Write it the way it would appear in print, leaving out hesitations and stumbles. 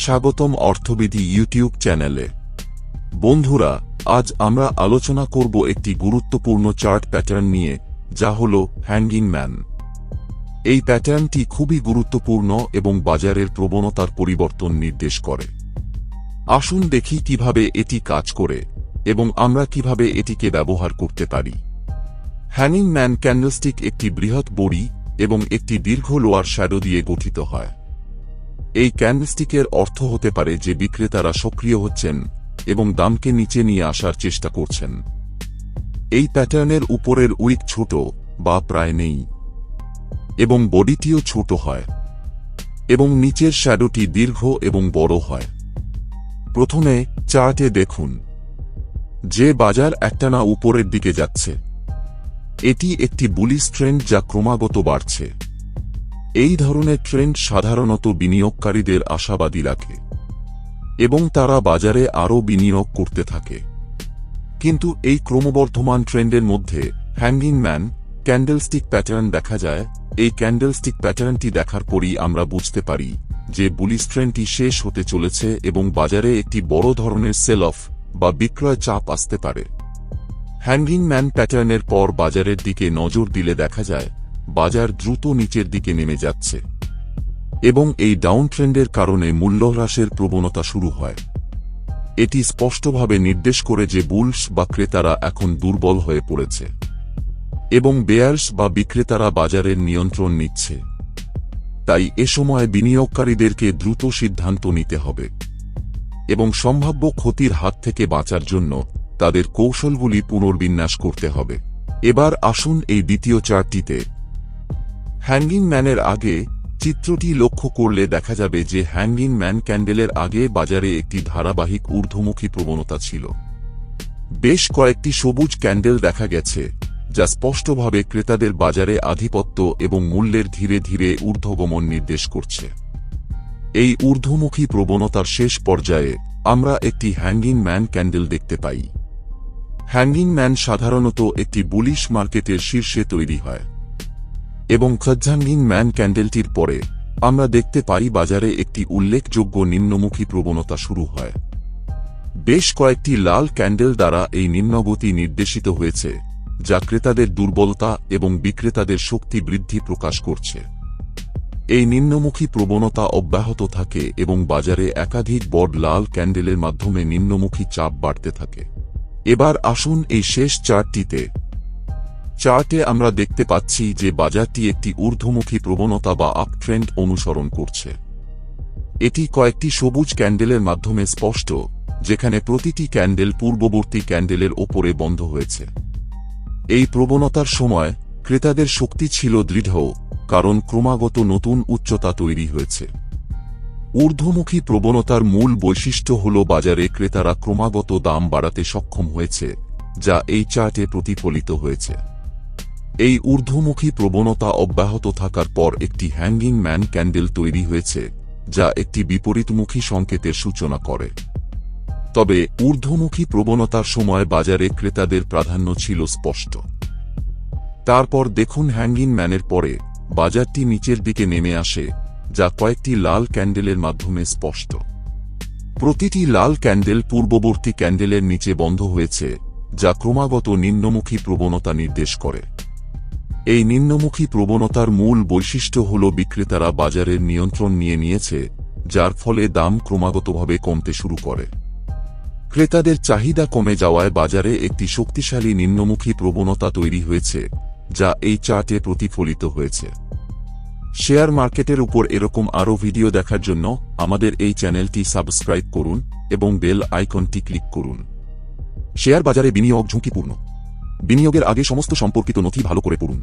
স্বাগতম অর্থবিধি ইউটিউব চ্যানেলে। বন্ধুরা, আজ আমরা আলোচনা করব একটি গুরুত্বপূর্ণ চার্ট প্যাটার্ন নিয়ে, যা হল হ্যাঙ্গিং ম্যান। এই প্যাটার্নটি খুবই গুরুত্বপূর্ণ এবং বাজারের প্রবণতার পরিবর্তন নির্দেশ করে। আসুন দেখি কিভাবে এটি কাজ করে এবং আমরা কিভাবে এটিকে ব্যবহার করতে পারি। হ্যাঙ্গিং ম্যান ক্যান্ডেলস্টিক একটি বৃহৎ বড়ি এবং একটি দীর্ঘ লোয়ার শ্যাডো দিয়ে গঠিত হয়। এই ক্যান্ডেলস্টিকের অর্থ হতে পারে যে বিক্রেতারা সক্রিয় হচ্ছেন এবং দামকে নিচে নিয়ে আসার চেষ্টা করছেন। এই প্যাটার্নের উপরের উইক ছোট বা প্রায় নেই এবং বডিটিও ছোট হয় এবং নিচের শ্যাডোটি দীর্ঘ এবং বড় হয়। প্রথমে চার্টে দেখুন যে বাজার একটানা উপরের দিকে যাচ্ছে। এটি একটি বুলিশ ট্রেন্ড যা ক্রমাগত বাড়ছে। এই ধরনের ট্রেন্ড সাধারণত বিনিয়োগকারীদের আশাবাদী রাখে এবং তারা বাজারে আরও বিনিয়োগ করতে থাকে। কিন্তু এই ক্রমবর্ধমান ট্রেন্ডের মধ্যে হ্যাঙ্গিং ম্যান ক্যান্ডেলস্টিক প্যাটার্ন দেখা যায়। এই ক্যান্ডেলস্টিক প্যাটার্নটি দেখার পরই আমরা বুঝতে পারি যে বুলিশ ট্রেন্ডটি শেষ হতে চলেছে এবং বাজারে একটি বড় ধরনের সেল অফ বা বিক্রয় চাপ আসতে পারে। হ্যাঙ্গিং ম্যান প্যাটার্নের পর বাজারের দিকে নজর দিলে দেখা যায় বাজার দ্রুত নিচের দিকে নেমে যাচ্ছে এবং এই ডাউন ট্রেন্ডের কারণে মূল্যহ্রাসের প্রবণতা শুরু হয়। এটি স্পষ্টভাবে নির্দেশ করে যে বুলস বা ক্রেতারা এখন দুর্বল হয়ে পড়েছে এবং বেয়ার্স বা বিক্রেতারা বাজারের নিয়ন্ত্রণ নিচ্ছে। তাই এ সময় বিনিয়োগকারীদেরকে দ্রুত সিদ্ধান্ত নিতে হবে এবং সম্ভাব্য ক্ষতির হাত থেকে বাঁচার জন্য তাদের কৌশলগুলি পুনর্বিন্যাস করতে হবে। এবার আসুন এই দ্বিতীয় চার্টটিতে হ্যাঙ্গিং ম্যানের আগে চিত্রটি লক্ষ্য করলে দেখা যাবে যে হ্যাঙ্গিং ম্যান ক্যান্ডেলের আগে বাজারে একটি ধারাবাহিক ঊর্ধ্বমুখী প্রবণতা ছিল। বেশ কয়েকটি সবুজ ক্যান্ডেল দেখা গেছে যা স্পষ্টভাবে ক্রেতাদের বাজারে আধিপত্য এবং মূল্যের ধীরে ধীরে ঊর্ধ্বগমন নির্দেশ করছে। এই ঊর্ধ্বমুখী প্রবণতার শেষ পর্যায়ে আমরা একটি হ্যাঙ্গিং ম্যান ক্যান্ডেল দেখতে পাই। হ্যাঙ্গিং ম্যান সাধারণত একটি বুলিশ মার্কেটের শীর্ষে তৈরি হয় এবং হ্যাঙ্গিং ম্যান ক্যান্ডেলটির পরে আমরা দেখতে পাই বাজারে একটি উল্লেখযোগ্য নিম্নমুখী প্রবণতা শুরু হয়। বেশ কয়েকটি লাল ক্যান্ডেল দ্বারা এই নিম্নগতি নির্দেশিত হয়েছে, যা ক্রেতাদের দুর্বলতা এবং বিক্রেতাদের শক্তি বৃদ্ধি প্রকাশ করছে। এই নিম্নমুখী প্রবণতা অব্যাহত থাকে এবং বাজারে একাধিক বড় লাল ক্যান্ডেলের মাধ্যমে নিম্নমুখী চাপ বাড়তে থাকে। এবার আসুন এই শেষ চার্টে আমরা দেখতে পাচ্ছি যে বাজারটি একটি ঊর্ধ্বমুখী প্রবণতা বা আপ ট্রেন্ড অনুসরণ করছে। এটি কয়েকটি সবুজ ক্যান্ডেলের মাধ্যমে স্পষ্ট, যেখানে প্রতিটি ক্যান্ডেল পূর্ববর্তী ক্যান্ডেলের ওপরে বন্ধ হয়েছে। এই প্রবণতার সময় ক্রেতাদের শক্তি ছিল দৃঢ়, কারণ ক্রমাগত নতুন উচ্চতা তৈরি হয়েছে। ঊর্ধ্বমুখী প্রবণতার মূল বৈশিষ্ট্য হল বাজারে ক্রেতারা ক্রমাগত দাম বাড়াতে সক্ষম হয়েছে, যা এই চার্টে প্রতিফলিত হয়েছে। এই ঊর্ধ্বমুখী প্রবণতা অব্যাহত থাকার পর একটি হ্যাঙ্গিং ম্যান ক্যান্ডেল তৈরি হয়েছে, যা একটি বিপরীতমুখী সংকেতের সূচনা করে। তবে ঊর্ধ্বমুখী প্রবণতার সময় বাজারে ক্রেতাদের প্রাধান্য ছিল স্পষ্ট। তারপর দেখুন হ্যাঙ্গিং ম্যানের পরে বাজারটি নিচের দিকে নেমে আসে, যা কয়েকটি লাল ক্যান্ডেলের মাধ্যমে স্পষ্ট। প্রতিটি লাল ক্যান্ডেল পূর্ববর্তী ক্যান্ডেলের নিচে বন্ধ হয়েছে, যা ক্রমাগত নিম্নমুখী প্রবণতা নির্দেশ করে। এই নিম্নমুখী প্রবণতার মূল বৈশিষ্ট্য হল বিক্রেতারা বাজারের নিয়ন্ত্রণ নিয়ে নিয়েছে, যার ফলে দাম ক্রমাগতভাবে কমতে শুরু করে। ক্রেতাদের চাহিদা কমে যাওয়ায় বাজারে একটি শক্তিশালী নিম্নমুখী প্রবণতা তৈরি হয়েছে, যা এই চার্টে প্রতিফলিত হয়েছে। শেয়ার মার্কেটের উপর এরকম আরও ভিডিও দেখার জন্য আমাদের এই চ্যানেলটি সাবস্ক্রাইব করুন এবং বেল আইকনটি ক্লিক করুন। শেয়ার বাজারে বিনিয়োগ ঝুঁকিপূর্ণ। বিনিয়োগের আগে সমস্ত সম্পর্কিত নথি ভালো করে পড়ুন।